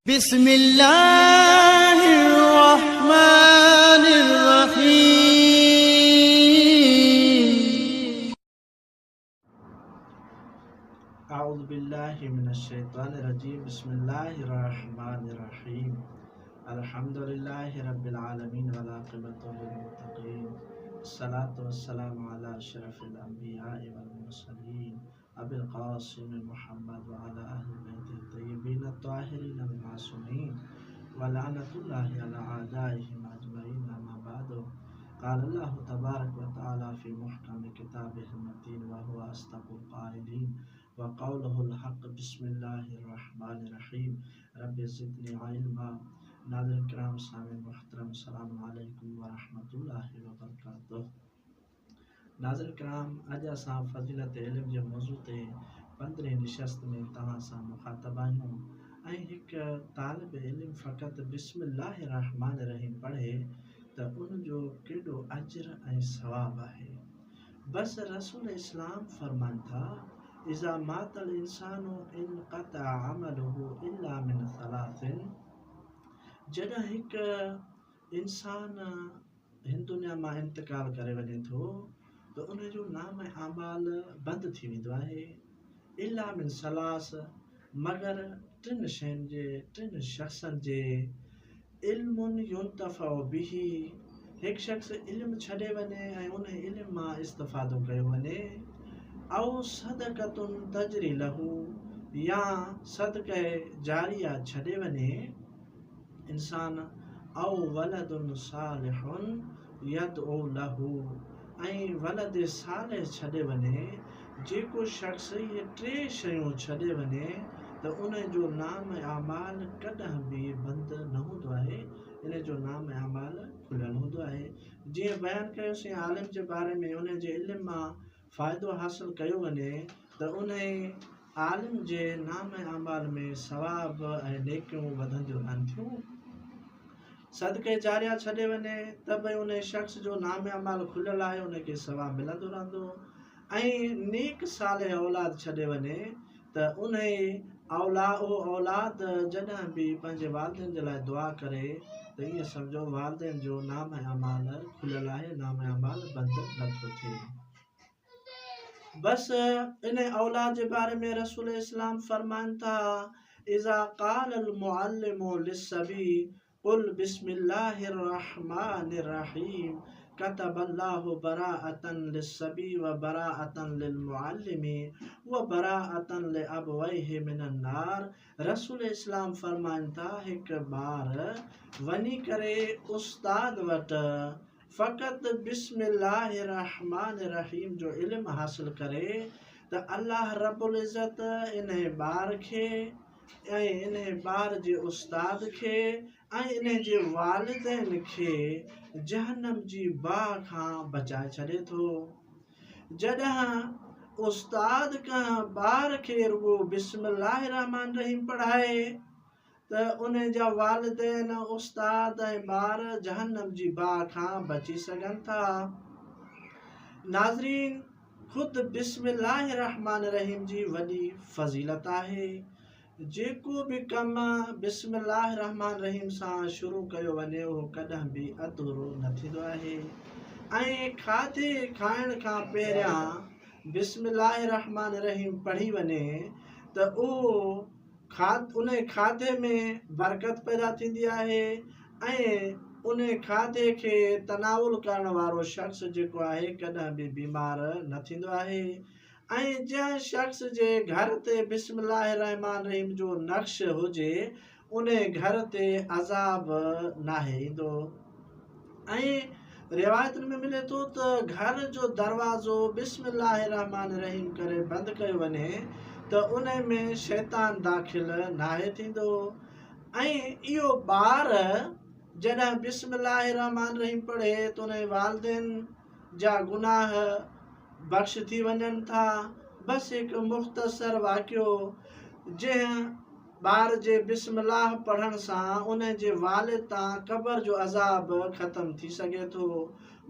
बिस्मिल्लाहिर्रहमानिर्रहीम। अऊज़ु बिल्लाहि मिनश्शैतानिर्रजीम। बिस्मिल्लाहिर्रहमानिर्रहीम। अल्हम्दुलिल्लाहि रब्बिल आलमीन वल आक़िबतु लिल मुत्तक़ीन। अस्सलातु वस्सलामु अला अशरफिल अंबियाइ वल मुरसलीन अबिल क़ासिम मुहम्मद व अला अहलि बैतिहित तय्यबीन अत्ताहिरीन अल मासूमीन व लअनतुल्लाहि अला अअदाइहिम अजमईन। अम्मा बअदु। क़ाल अल्लाहु तबारक व तआला फ़ी मुहकमि किताबिहिल मतीन व हुवा अस्दक़ुल क़ाइलीन व क़ौलुहुल हक़। बिस्मिल्लाहिर्रहमानिर्रहीम। रब्बि ज़िदनी इल्मा। नाज़रीन किराम सामीन मुहतरम, अस्सलामु अलैकुम व रहमतुल्लाहि व बरकातुहू। नाज़रीन किराम, अॼु असां फ़ज़ीलत इल्म जे मौज़ू ते 15 निशस्त में तव्हां सां मुख़ातब आहियूं ऐं हिकु तालिब इल्म फ़क़ति बिस्मिल्लाहिर्रहमानिर्रहीम पढ़े त उनजो केॾो अजर ऐं सवाब आहे। बस रसूल इस्लाम फरमाइनि था, इज़ा मातल इंसानु इनक़ता अमलुहु इल्ला मिन सलासिन। जॾहिं हिकु इंसान हिन दुनिया मां इंतकाल करे वञे थो त उनजो नाम अमाल बंदि थी वेंदो आहे। इल्ला मिन सलास, मगर टिनि शख़्सनि जे इल्मुन युंतफ़उ बिही, हिकु शख़्स इल्मु छॾे वञे ऐं उन इल्म मां इस्तिफ़ादो कयो वञे। औ सदक़तुन तजरी लहू, या सदक़े जारिया छॾे वञे इंसान। औ वलदुन सालिहुन यदउ लहू, ऐं वलद सालिह छॾे वञे। जेको शख़्स इहे 3 शयूं छॾे वञे त उन जो नाम अमाल कॾहिं बि बंदि न हूंदो आहे, इन जो नाम अमाल खुलियल हूंदो आहे। जीअं बयानु कयोसीं आलिम जे बारे में, उन जे इल्म मां फ़ाइदो हासिल कयो वञे त उन आलिम जे नाम अमाल में सवाब ऐं नेकियूं वधंदियूं रहनि थियूं। सदक़े जारिया छॾे वञे त भई उन शख़्स जो नाम अमाल खुलियल आहे, उनखे सवाब मिलंदो रहंदो। ऐं नेक सालिह औलाद छॾे वञे त उन औलाद जॾहिं बि पंहिंजे वालिदैन जे लाइ दुआ करे त ईअं सम्झो वालिदैन जो नाम अमाल खुलियल आहे, नाम अमाल बंदि नथो थिए। बस इन औलाद जे बारे में रसूल इस्लाम फरमाइनि था, इज़ा क़ालल मुअल्लिमु लिस्सबी क़ुल बिस्मिल्लाहिर्रहमानिर्रहीम कतबल्लाहु बराअतन लिस्सबी व बराअतन लिलमुअल्लिमी व बराअतन लिअबवैहि मिनन नार। रसूल इस्लाम फरमाइनि था, हिकु ॿार वञी करे उस्ताद वटि फ़क़ति बिस्मिल्लाहिर्रहमानिर्रहीम जो इल्मु हासिल करे त अल्लाह रब्बुल इज़्ज़त इन ॿार खे ऐं इन ॿार जे उस्ताद खे ऐं इन जे वालिदैन खे जहन्नम जी बाहि खां बचाए छॾे थो। जॾहिं उस्ताद खां ॿार खे रुॻो बिस्मिल्लाहिर्रहमानिर्रहीम पढ़ाए त उन जा वालिदैन, उस्ताद ऐं ॿार जहन्नम जी बाहि खां बची सघनि था। नाज़रीन, ख़ुदि बिस्मिल्लाहिर्रहमानिर्रहीम जी वॾी फ़ज़ीलत आहे। जेको बि कमु बिस्मिल्लाहिर्रहमानिर्रहीम सां शुरू कयो वञे उहो कॾहिं बि अधूरो न थींदो आहे। ऐं खाधे खाइण खां पहिरियां बिस्मिल्लाहिर्रहमानिर्रहीम पढ़ी वञे त उन खाधे में बरकत पैदा थींदी आहे ऐं उन खाधे खे तनावुल करण वारो शख़्स जेको आहे कॾहिं बि बीमार न थींदो आहे। ऐं जंहिं शख़्स जे घर ते बिस्मिल्लाहिर्रहमानिर्रहीम जो नक्श हुजे उन घर ते अज़ाब नाहे ईंदो। ऐं रिवायतुनि में मिले थो त घर जो दरवाज़ो बिस्मिल्लाहिर्रहमानिर्रहीम करे बंदि कयो वञे त उन में शैतान दाख़िल नाहे थींदो। ऐं इहो ॿार जॾहिं बिस्मिल्लाहिर्रहमानिर्रहीम पढ़े त उन वालिदैन जा गुनाह बख़्श थी वञनि था। बसि हिकु मुख़्तसर वाक़ियो, जंहिं ॿार जे बिस्मिल्लाह पढ़ण सां उन जे वालिद तां क़ब्र जो अज़ाब ख़तम थी सघे थो।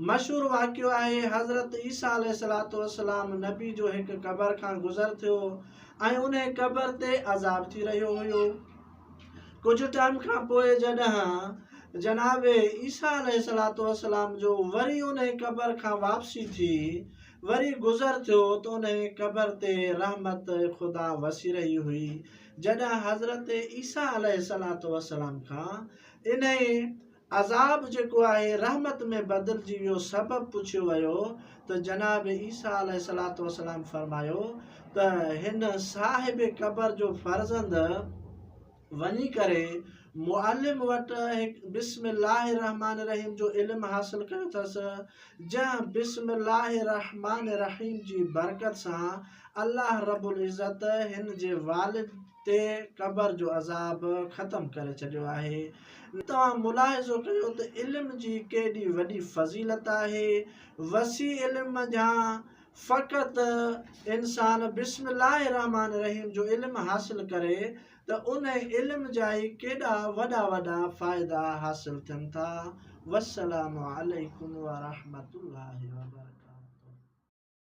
मशहूर वाक़ियो आहे, हज़रत ईसा अलैहिस्सलाम नबी जो हिकु क़ब्र खां गुज़र थियो ऐं उन क़ब्र ते अज़ाब थी रहियो हुयो। कुछ टाइम खां पोइ जॾहिं जनाब ईसा अलैहिस्सलातु वस्सलाम जो वरी उन क़बर खां वापसी थी, वरी गुज़र थियो त उन क़बर ते रहमत ख़ुदा वसी रही हुई। जॾहिं हज़रत ईसा अलैहिस्सलातु वस्सलाम खां इन अज़ाब जेको आहे रहमत में बदिलजी वियो, सबबु पुछियो वियो, त जनाब ईसा अलैहिस्सलातु वस्सलाम फरमायो त हिन साहिब क़बर जो फर्ज़ंद वञी करे मुअल्लिम वटि हिकु बिस्मिल्लाहिर रहमान रहीम जो इल्मु हासिल कयो अथसि, जंहिं बिस्मिल्लाहिर रहमान रहीम जी बरकत सां अल्लाह रब्बुल इज़्ज़त हिन जे वालिद ते क़बर जो अज़ाब ख़तम करे छॾियो आहे। तव्हां मुलाहिज़ो कयो त इल्म जी केॾी वॾी फ़ज़ीलत आहे। वसी इल्म जा फ़क़ति इंसान बिस्मिल्लाहिर रहमान रहीम जो इल्मु हासिल करे त उन इल्म जा ई केॾा वॾा वॾा फ़ाइदा हासिल थियनि था। वस्सलामु अलैकुम व रहमतुल्लाहि व बरकातहू।